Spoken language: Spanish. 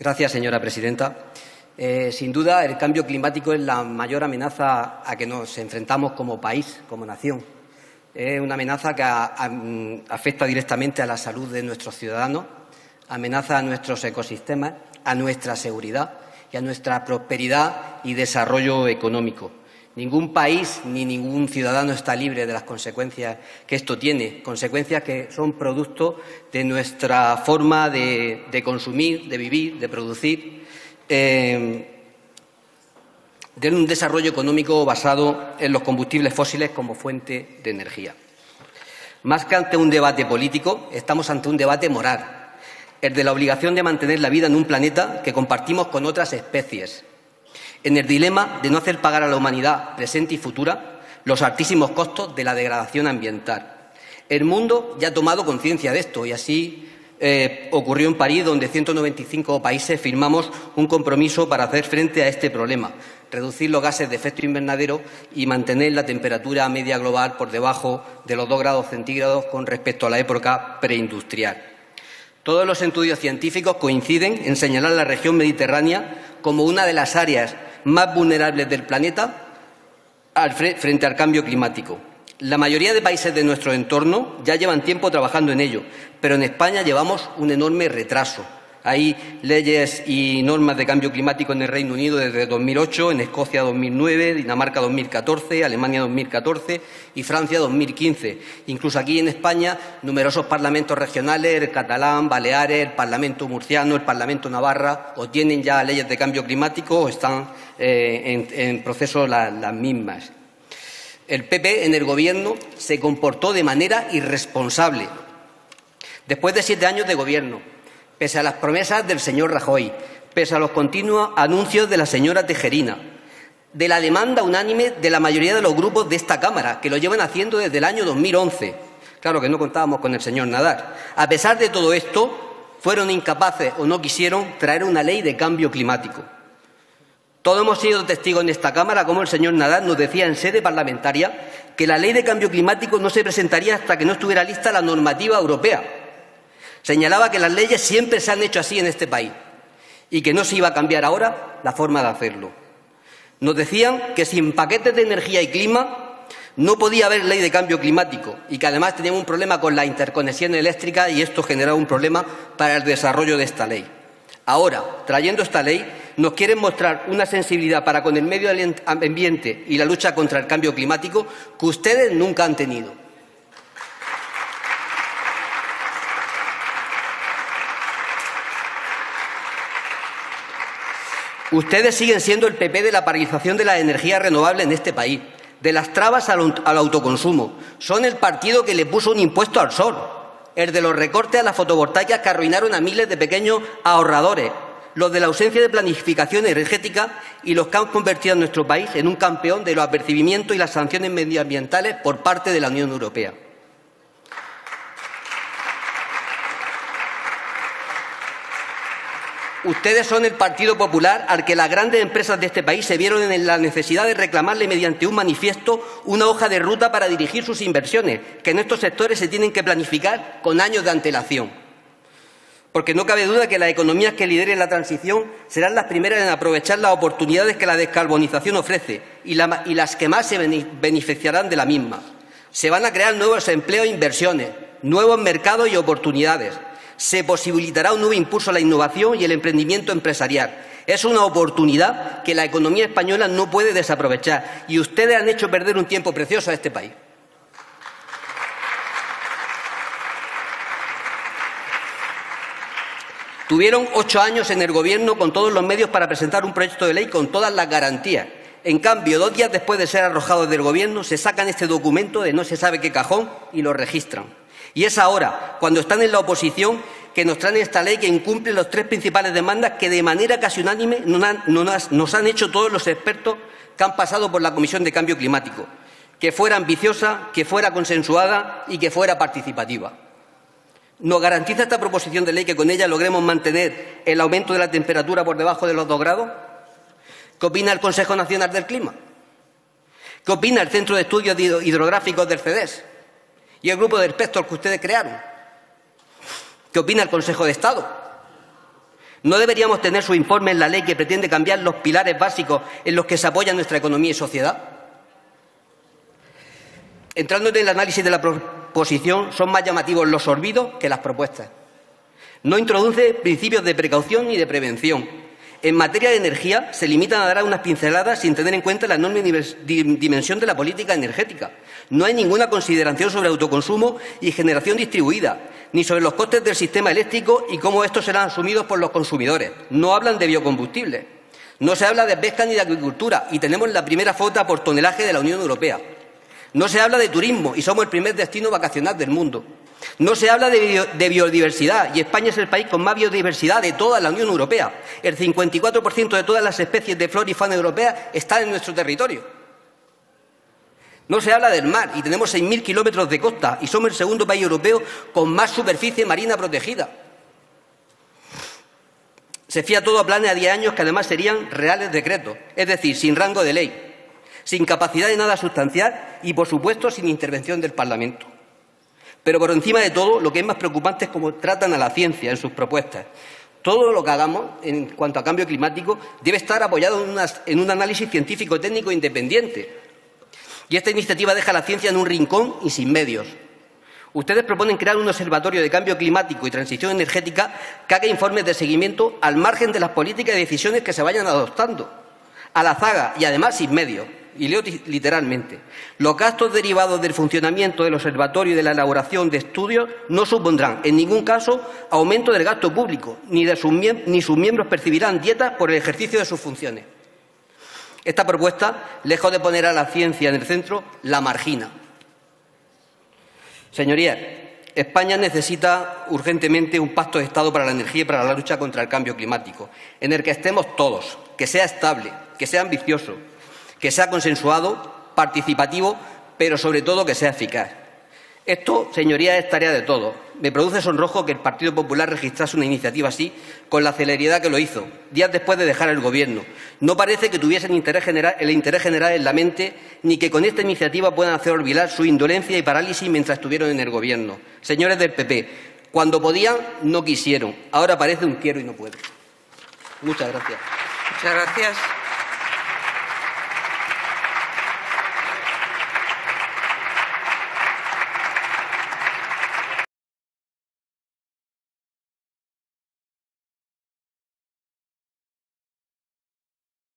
Gracias, señora presidenta. Sin duda, el cambio climático es la mayor amenaza a que nos enfrentamos como país, como nación. Es una amenaza que afecta directamente a la salud de nuestros ciudadanos, amenaza a nuestros ecosistemas, a nuestra seguridad y a nuestra prosperidad y desarrollo económico. Ningún país ni ningún ciudadano está libre de las consecuencias que esto tiene, consecuencias que son producto de nuestra forma de consumir, de vivir, de producir, de un desarrollo económico basado en los combustibles fósiles como fuente de energía. Más que ante un debate político, estamos ante un debate moral, el de la obligación de mantener la vida en un planeta que compartimos con otras especies, en el dilema de no hacer pagar a la humanidad presente y futura los altísimos costos de la degradación ambiental. El mundo ya ha tomado conciencia de esto y así ocurrió en París, donde 195 países firmamos un compromiso para hacer frente a este problema, reducir los gases de efecto invernadero y mantener la temperatura media global por debajo de los 2 grados centígrados con respecto a la época preindustrial. Todos los estudios científicos coinciden en señalar la región mediterránea como una de las áreas más vulnerables del planeta frente al cambio climático. La mayoría de países de nuestro entorno ya llevan tiempo trabajando en ello, pero en España llevamos un enorme retraso. Hay leyes y normas de cambio climático en el Reino Unido desde 2008, en Escocia 2009, Dinamarca 2014, Alemania 2014 y Francia 2015. Incluso aquí en España, numerosos parlamentos regionales, el catalán, Baleares, el Parlamento murciano, el Parlamento Navarra, o tienen ya leyes de cambio climático o están en proceso las mismas. El PP en el Gobierno se comportó de manera irresponsable. Después de 7 años de Gobierno, pese a las promesas del señor Rajoy, pese a los continuos anuncios de la señora Tejerina, de la demanda unánime de la mayoría de los grupos de esta Cámara, que lo llevan haciendo desde el año 2011. Claro que no contábamos con el señor Nadal. A pesar de todo esto, fueron incapaces o no quisieron traer una ley de cambio climático. Todos hemos sido testigos en esta Cámara cómo el señor Nadal nos decía en sede parlamentaria que la ley de cambio climático no se presentaría hasta que no estuviera lista la normativa europea. Señalaba que las leyes siempre se han hecho así en este país y que no se iba a cambiar ahora la forma de hacerlo. Nos decían que sin paquetes de energía y clima no podía haber ley de cambio climático y que además teníamos un problema con la interconexión eléctrica y esto generaba un problema para el desarrollo de esta ley. Ahora, trayendo esta ley, nos quieren mostrar una sensibilidad para con el medio ambiente y la lucha contra el cambio climático que ustedes nunca han tenido. Ustedes siguen siendo el PP de la paralización de la energía renovable en este país, de las trabas al autoconsumo. Son el partido que le puso un impuesto al sol, el de los recortes a las fotovoltaicas que arruinaron a miles de pequeños ahorradores, los de la ausencia de planificación energética y los que han convertido a nuestro país en un campeón de los apercibimientos y las sanciones medioambientales por parte de la Unión Europea. Ustedes son el Partido Popular al que las grandes empresas de este país se vieron en la necesidad de reclamarle mediante un manifiesto una hoja de ruta para dirigir sus inversiones, que en estos sectores se tienen que planificar con años de antelación. Porque no cabe duda que las economías que lideren la transición serán las primeras en aprovechar las oportunidades que la descarbonización ofrece y las que más se beneficiarán de la misma. Se van a crear nuevos empleos e inversiones, nuevos mercados y oportunidades. Se posibilitará un nuevo impulso a la innovación y el emprendimiento empresarial. Es una oportunidad que la economía española no puede desaprovechar y ustedes han hecho perder un tiempo precioso a este país. Tuvieron 8 años en el Gobierno con todos los medios para presentar un proyecto de ley con todas las garantías. En cambio, 2 días después de ser arrojados del Gobierno, se sacan este documento de no se sabe qué cajón y lo registran. Y es ahora, cuando están en la oposición, que nos traen esta ley que incumple las 3 principales demandas que de manera casi unánime nos han hecho todos los expertos que han pasado por la Comisión de Cambio Climático. Que fuera ambiciosa, que fuera consensuada y que fuera participativa. ¿Nos garantiza esta proposición de ley que con ella logremos mantener el aumento de la temperatura por debajo de los 2 grados? ¿Qué opina el Consejo Nacional del Clima? ¿Qué opina el Centro de Estudios Hidrográficos del CEDES? ¿Y el grupo de expertos que ustedes crearon? ¿Qué opina el Consejo de Estado? ¿No deberíamos tener su informe en la ley que pretende cambiar los pilares básicos en los que se apoya nuestra economía y sociedad? Entrando en el análisis de la proposición, son más llamativos los olvidos que las propuestas. No introduce principios de precaución ni de prevención. En materia de energía, se limitan a dar unas pinceladas sin tener en cuenta la enorme dimensión de la política energética. No hay ninguna consideración sobre autoconsumo y generación distribuida, ni sobre los costes del sistema eléctrico y cómo estos serán asumidos por los consumidores. No hablan de biocombustibles. No se habla de pesca ni de agricultura y tenemos la primera flota por tonelaje de la Unión Europea. No se habla de turismo y somos el primer destino vacacional del mundo. No se habla de biodiversidad y España es el país con más biodiversidad de toda la Unión Europea. El 54% de todas las especies de flora y fauna europea están en nuestro territorio. No se habla del mar y tenemos 6.000 kilómetros de costa y somos el segundo país europeo con más superficie marina protegida. Se fía todo a planes a 10 años que además serían reales decretos, es decir, sin rango de ley, sin capacidad de nada sustancial y, por supuesto, sin intervención del Parlamento. Pero por encima de todo, lo que es más preocupante es cómo tratan a la ciencia en sus propuestas. Todo lo que hagamos en cuanto a cambio climático debe estar apoyado en un análisis científico-técnico independiente. Y esta iniciativa deja a la ciencia en un rincón y sin medios. Ustedes proponen crear un observatorio de cambio climático y transición energética que haga informes de seguimiento al margen de las políticas y decisiones que se vayan adoptando, a la zaga y además sin medios. Y leo literalmente: los gastos derivados del funcionamiento del observatorio y de la elaboración de estudios no supondrán en ningún caso aumento del gasto público, ni sus miembros percibirán dietas por el ejercicio de sus funciones. Esta propuesta, lejos de poner a la ciencia en el centro, la margina. Señorías, España necesita urgentemente un pacto de Estado para la energía y para la lucha contra el cambio climático, en el que estemos todos, que sea estable, que sea ambicioso, que sea consensuado, participativo, pero sobre todo que sea eficaz. Esto, señorías, es tarea de todos. Me produce sonrojo que el Partido Popular registrase una iniciativa así, con la celeridad que lo hizo, días después de dejar el Gobierno. No parece que tuviesen el interés general en la mente, ni que con esta iniciativa puedan hacer olvidar su indolencia y parálisis mientras estuvieron en el Gobierno. Señores del PP, cuando podían, no quisieron. Ahora parece un quiero y no puedo. Muchas gracias. Muchas gracias.